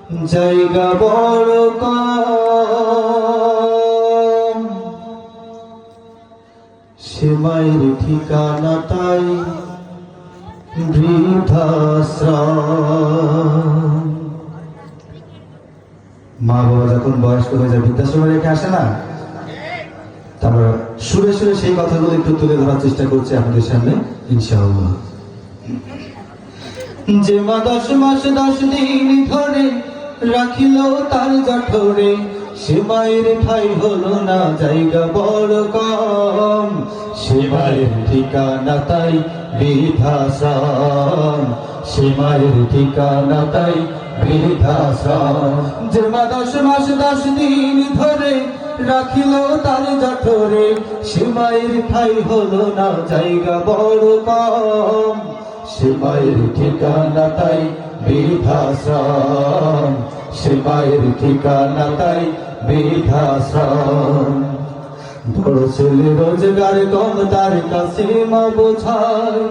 জায়গা বড় কম, সে মায়ের ঠিকানা তাই বৃদ্ধাশ্রম। মা বাবা যখন বয়স্ক হয়ে যায় বৃদ্ধাশ্রমে রেখে আসে না, তারপর সুরে সুরে সেই কথাগুলো একটু তুলে ধরার চেষ্টা করছি আপনাদের সামনে ইনশাআল্লাহ। যে মা 10 মাস 10 দিন ধরে রাখিল তার জঠরে, সে মায়ের ঠাই হলো না জায়গা বড় কম, সে মায়ের ঠিকানা তাই বৃদ্ধাশ্রম, সে মায়ের ঠিকানা তাই বৃদ্ধাশ্রম। যে মা 10 মাস 10 দিন ধরে রাখিল তার জঠরে, সে মায়ের ঠাই হলো না জায়গা বড় কম, সে মায়ের ঠিকানা তাই বৃদ্ধাশ্রম, সে মায়ের ঠিকানা তাই বৃদ্ধাশ্রম। বড় ছেলে রোজগার কম, তার কাছে মা বোঝায়,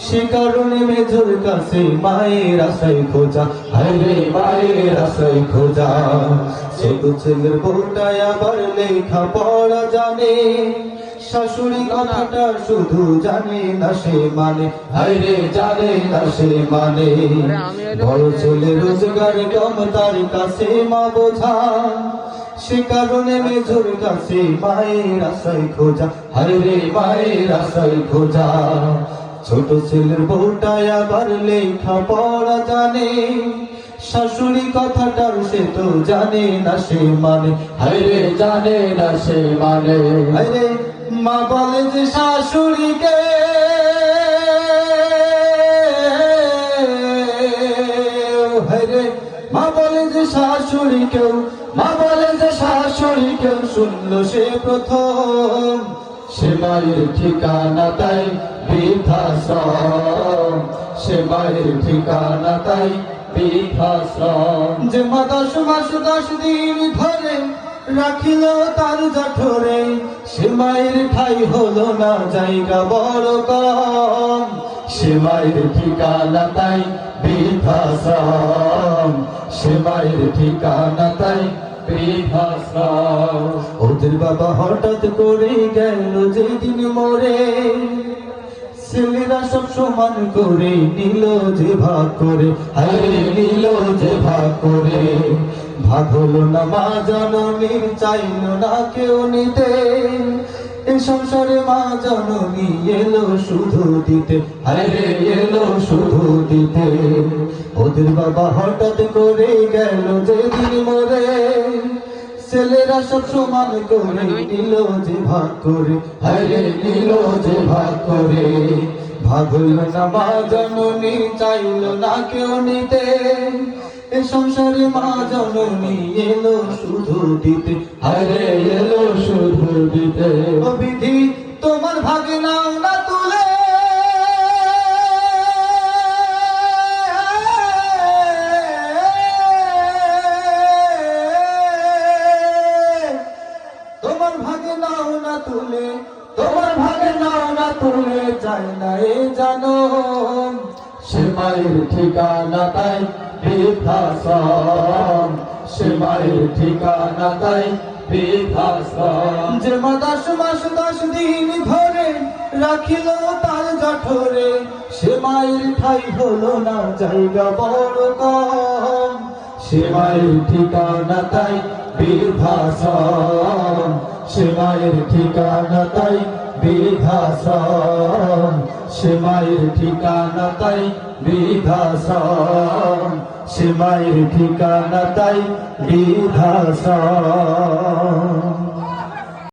সে কারণে মেজর কাছে মায়ের আশ্রয় খোঁজা, হায়রে মায়ের আশ্রয় খোঁজা। ছোট ছেলের বউটাই আবার লেখা পড়া জানে, শাশুড়ি কথাটা শুধু জানে না সে মানে, হায়রে জানে না সে মানে। বড় ছেলে রোজগার কম, তার কাছে মা বোঝা, সে কারণে মেজর কাছে মায়ের আশ্রয় খোঁজা, হায়রে মায়ের আশ্রয় খোঁজা। ছোট ছেলের বউটাই আবার লেখা পড়া জানে, শাশুড়ি কথাটার সে তো জানে না সে মানে, হায়রে জানে না সে মানে। হায়রে মা বলে যে শাশুড়িকে, হায়রে মা বলে যে শাশুড়িকেও, মা বলে যে শাশুড়িকেও শুনলো সে প্রথম, সে মায়ের ঠিকানা তাই বৃদ্ধাশ্রম, সে মায়ের ঠিকানা তাই বৃদ্ধাশ্রম। যে মা 10 মাস 10 দিন ধরে রাখিল তার জঠরে, সে মায়ের ঠাই হলো না জায়গা বড় কম, সে মায়ের ঠিকানা তাই বৃদ্ধাশ্রম, সে মায়ের ঠিকানা তাই বৃদ্ধাশ্রম। ওদের বাবা হঠাৎ করে গেল যেদিন মরে, ছেলেরা সব সমান করে নিল যে ভাগ করে, হায়রে নিল যে ভাগ করে। ভাগ হলো না মা জননীর, চাইল না কেউ নিতে, এই সংসারে মা জননী এলো শুধু দিতে, হায়রে এলো শুধু দিতে। ওদের বাবা হঠাৎ করে গেল যেদিন মরে, ছেলেরা সব সমান করে নিল যে ভাগ করে, হায়রে নিল যে ভাগ করে। ভাগ হইল না মা জননী, চাইল না কেউ নিতে, এ সংসারে মা জননী এলো শুধু দিতে, হায়রে এলো শুধু দিতে। ও বিধি তোমার ভাগে নাও না তুলে, তোমার ভাগে নাও না তুলে, তোমার ভাগে নাও না তুলে, যায় না এ জানো, সে মায়ের ঠিকানা তাই বৃদ্ধাশ্রম, সে মায়ের ঠিকানা তাই বৃদ্ধাশ্রম। যে মা 10 মাস 10 দিন ধরে রাখিল তার জঠরে, সে মায়ের ঠাই হলো না জায়গা বড় কম, সে মায়ের ঠিকানা তাই বৃদ্ধাশ্রম, সে মায়ের ঠিকানা তাই বৃদ্ধাশ্রম, সে মায়ের ঠিকানা তাই বৃদ্ধাশ্রম, সে মায়ের ঠিকানা তাই বৃদ্ধাশ্রম।